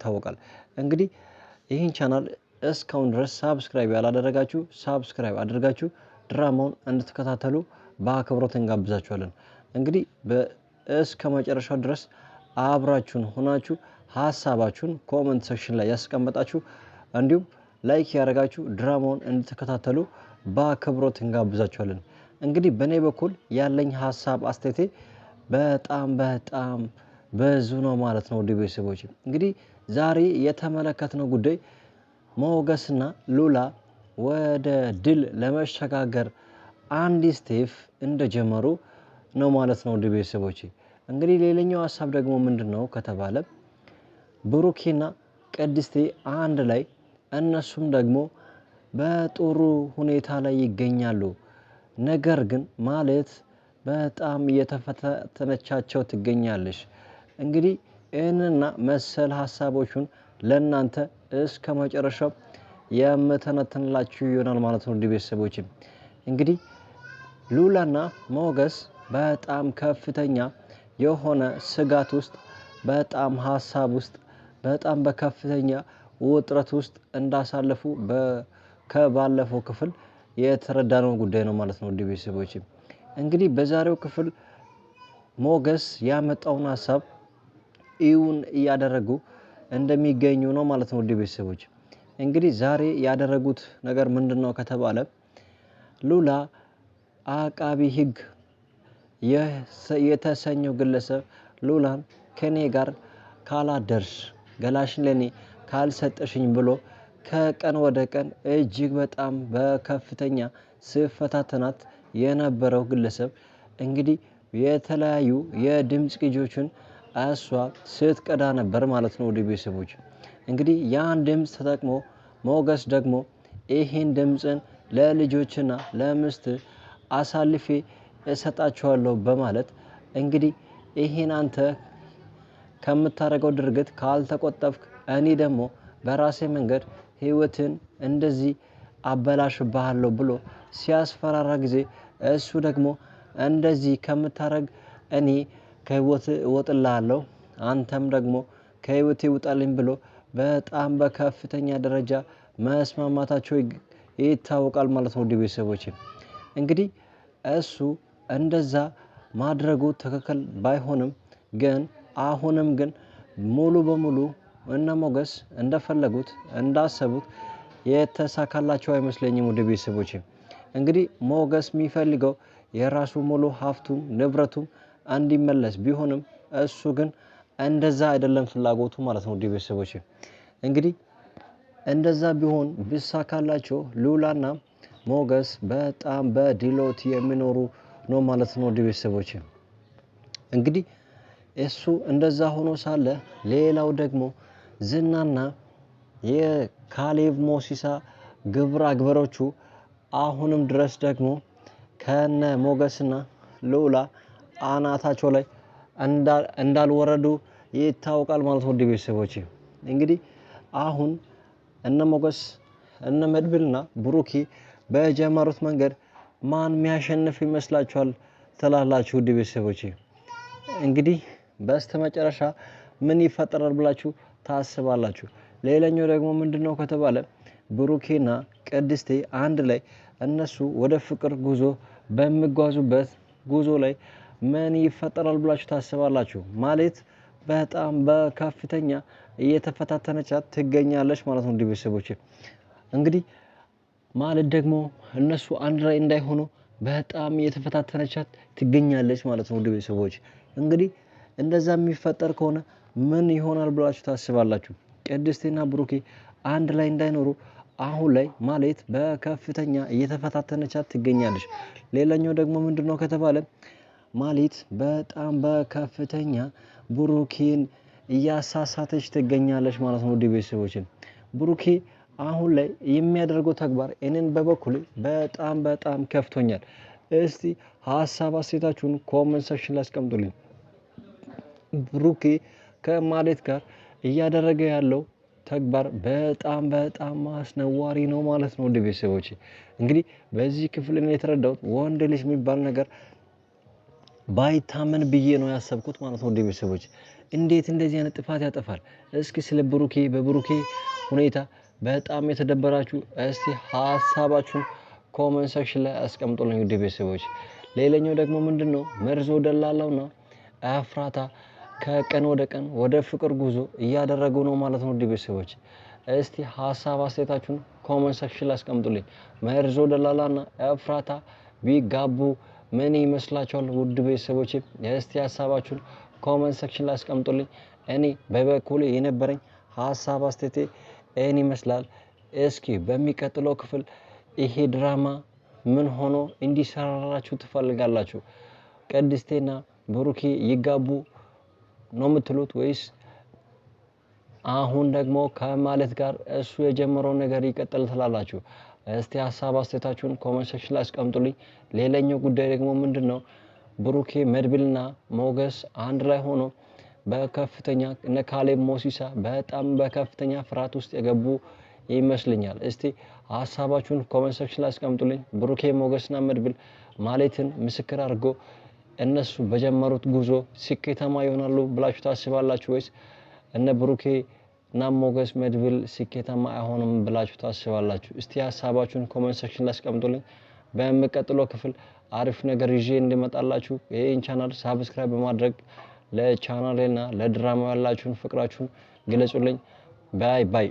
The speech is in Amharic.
ይታወቃል። እንግዲህ ይህን ቻናል እስካሁን ድረስ ሳብስክራይብ ያላደረጋችሁ ሳብስክራይብ አድርጋችሁ ድራማውን እንድትከታተሉ በአክብሮት እንጋብዛችኋለን። እንግዲህ እስከ መጨረሻው ድረስ አብራችሁን ሆናችሁ ሀሳባችሁን ኮሜንት ሴክሽን ላይ ያስቀመጣችሁ እንዲሁም ላይክ ያደረጋችሁ ድራማውን እንድትከታተሉ በአክብሮት እንጋብዛችኋለን። እንግዲህ በእኔ በኩል ያለኝ ሀሳብ አስተያየቴ በጣም ብዙ ነው ማለት ነው። ውድ ቤተሰቦች እንግዲህ ዛሬ የተመለከትነው ጉዳይ ሞገስና ሉላ ወደ ድል ለመሸጋገር አንድ ስቴፕ እንደጀመሩ ነው ማለት ነው። ውድ ቤተሰቦች እንግዲህ ሌላኛው ሀሳብ ደግሞ ምንድነው ከተባለ ብሩኬና ቅድስቴ አንድ ላይ እነሱም ደግሞ በጥሩ ሁኔታ ላይ ይገኛሉ። ነገር ግን ማለት በጣም እየተፈተነቻቸው ትገኛለች። እንግዲህ ይህንና መሰል ሀሳቦቹን ለእናንተ እስከ መጨረሻው የምተነትንላችሁ ይሆናል ማለት ነው። ውድ ቤተሰቦች እንግዲህ ሉላና ሞገስ በጣም ከፍተኛ የሆነ ስጋት ውስጥ በጣም ሀሳብ ውስጥ በጣም በከፍተኛ ውጥረት ውስጥ እንዳሳለፉ ከባለፈው ክፍል የተረዳነው ጉዳይ ነው ማለት ነው። ውድ ቤተሰቦች እንግዲህ በዛሬው ክፍል ሞገስ ያመጣውን ሀሳብ እውን እያደረጉ እንደሚገኙ ነው ማለት ነው። ውድ ቤተሰቦች እንግዲህ ዛሬ ያደረጉት ነገር ምንድነው ከተባለ ሉላ አቃቢ ሕግ የተሰኘው ግለሰብ ሉላን ከኔ ጋር ካላደርሽ ገላሽን ለኔ ካልሰጠሽኝ ብሎ ከቀን ወደ ቀን እጅግ በጣም በከፍተኛ ስፈታተናት የነበረው ግለሰብ እንግዲህ የተለያዩ የድምጽ ቅጂዎችን እሷ ስትቀዳ ነበር ማለት ነው። ወደ ቤተሰቦች እንግዲህ ያን ድምጽ ተጠቅሞ ሞገስ ደግሞ ይሄን ድምጽን ለልጆችና ለሚስት አሳልፌ እሰጣቸዋለሁ በማለት እንግዲህ ይሄን አንተ ከምታረገው ድርጊት ካልተቆጠብክ እኔ ደግሞ በራሴ መንገድ ህይወትን እንደዚህ አበላሽብሃለሁ ብሎ ሲያስፈራራ ጊዜ እሱ ደግሞ እንደዚህ ከምታረግ እኔ ከህይወት እወጥልሃለሁ አንተም ደግሞ ከህይወቴ ውጣልኝ ብሎ በጣም በከፍተኛ ደረጃ መስማማታቸው ይታወቃል ማለት ነው። ውድ ቤተሰቦች እንግዲህ እሱ እንደዛ ማድረጉ ትክክል ባይሆንም ግን አሁንም ግን ሙሉ በሙሉ እነ ሞገስ እንደፈለጉት እንዳሰቡት የተሳካላቸው አይመስለኝም። ውድ ቤተሰቦች እንግዲህ ሞገስ የሚፈልገው የራሱ ሙሉ ሀብቱም ንብረቱም እንዲመለስ ቢሆንም እሱ ግን እንደዛ አይደለም ፍላጎቱ ማለት ነው። ውድ ቤተሰቦች እንግዲህ እንደዛ ቢሆን ቢሳካላቸው ሉላና ሞገስ በጣም በድሎት የሚኖሩ ነው ማለት ነው። ውድ ቤተሰቦች እንግዲህ እሱ እንደዛ ሆኖ ሳለ ሌላው ደግሞ ዝናና የካሌብ ሞሲሳ ግብረ አግበሮቹ አሁንም ድረስ ደግሞ ከነ ሞገስና ሉላ አናታቸው ላይ እንዳልወረዱ ይታወቃል ማለት ነው። ውድ ቤተሰቦች እንግዲህ አሁን እነ ሞገስ እነ መድብልና ብሩኬ በጀመሩት መንገድ ማን የሚያሸንፍ ይመስላችኋል ትላላችሁ? ውድ ቤተሰቦች እንግዲህ በስተመጨረሻ ምን ይፈጠራል ብላችሁ ታስባላችሁ? ሌላኛው ደግሞ ምንድነው ከተባለ ብሩኬና ቅድስቴ አንድ ላይ እነሱ ወደ ፍቅር ጉዞ በሚጓዙበት ጉዞ ላይ ምን ይፈጠራል ብላችሁ ታስባላችሁ? ማለት በጣም በከፍተኛ እየተፈታተነቻት ትገኛለች ማለት ነው። ውድ ቤተሰቦች እንግዲህ ማለት ደግሞ እነሱ አንድ ላይ እንዳይሆኑ በጣም እየተፈታተነቻት ትገኛለች ማለት ነው። ውድ ቤተሰቦች እንግዲህ እንደዛ የሚፈጠር ከሆነ ምን ይሆናል ብላችሁ ታስባላችሁ? ቅድስቴና ብሩኬ አንድ ላይ እንዳይኖሩ አሁን ላይ ማለት በከፍተኛ እየተፈታተነቻት ትገኛለች። ሌላኛው ደግሞ ምንድነው ከተባለ ማለት በጣም በከፍተኛ ብሩኬን እያሳሳተች ትገኛለች ማለት ነው። ውድ ቤተሰቦች ብሩኬ አሁን ላይ የሚያደርገው ተግባር እኔን በበኩሌ በጣም ከፍቶኛል። እስቲ ሀሳብ አስተያየታችሁን ኮሜንት ሴክሽን ላይ አስቀምጡልኝ። ብሩኬ ከማሌት ጋር እያደረገ ያለው ተግባር በጣም አስነዋሪ ነው ማለት ነው። ውድ ቤተሰቦች እንግዲህ በዚህ ክፍል እኔ የተረዳሁት ወንድ ልጅ የሚባል ነገር ባይታመን ብዬ ነው ያሰብኩት ማለት ነው። ውድ ቤተሰቦች እንዴት እንደዚህ አይነት ጥፋት ያጠፋል? እስኪ ስለ ብሩኬ በብሩኬ ሁኔታ በጣም የተደበራችሁ እስቲ ሀሳባችሁን ኮመንት ሴክሽን ላይ አስቀምጡልኝ ውድ ቤተሰቦች። ሌላኛው ደግሞ ምንድነው መርዞ ደላላውና ኤፍራታ ከቀን ወደ ቀን ወደ ፍቅር ጉዞ እያደረጉ ነው ማለት ነው ውድ ቤተሰቦች። እስቲ ሀሳብ አስተያየታችሁን ኮመንት ሴክሽን ላይ አስቀምጡልኝ። መርዞ ደላላና ኤፍራታ ቢጋቡ ምን ይመስላችኋል ውድ ቤተሰቦች? እስቲ ሀሳባችሁን ኮመንት ሴክሽን ላይ አስቀምጡልኝ። እኔ በበኩሌ የነበረኝ ሀሳብ አስተያየቴ ይህን ይመስላል። እስኪ በሚቀጥለው ክፍል ይሄ ድራማ ምን ሆኖ እንዲሰራራችሁ ትፈልጋላችሁ? ቅድስቴና ብሩኬ ይጋቡ ነው የምትሉት ወይስ አሁን ደግሞ ከማለት ጋር እሱ የጀመረው ነገር ይቀጥል ትላላችሁ? እስቲ ሀሳብ አስተያየታችሁን ኮመንት ሴክሽን ላይ አስቀምጡልኝ። ሌላኛው ጉዳይ ደግሞ ምንድነው ብሩኬ መድብልና ሞገስ አንድ ላይ ሆኖ በከፍተኛ እነ ካሌብ ሞሲሳ በጣም በከፍተኛ ፍርሃት ውስጥ የገቡ ይመስልኛል። እስቲ ሀሳባችሁን ኮመንት ሴክሽን ላይ አስቀምጡልኝ። ብሩኬ ሞገስና መድብል ማለትን ምስክር አድርጎ እነሱ በጀመሩት ጉዞ ስኬታማ ይሆናሉ ብላችሁ ታስባላችሁ ወይስ እነ ብሩኬ እና ሞገስ መድብል ስኬታማ አይሆንም ብላችሁ ታስባላችሁ? እስቲ ሀሳባችሁን ኮመንት ሴክሽን ላይ አስቀምጡልኝ። በሚቀጥለው ክፍል አሪፍ ነገር ይዤ እንድመጣላችሁ ይሄን ቻናል ሳብስክራይብ በማድረግ ለቻናሌና ለድራማው ያላችሁን ፍቅራችሁን ግለጹልኝ። ባይ ባይ።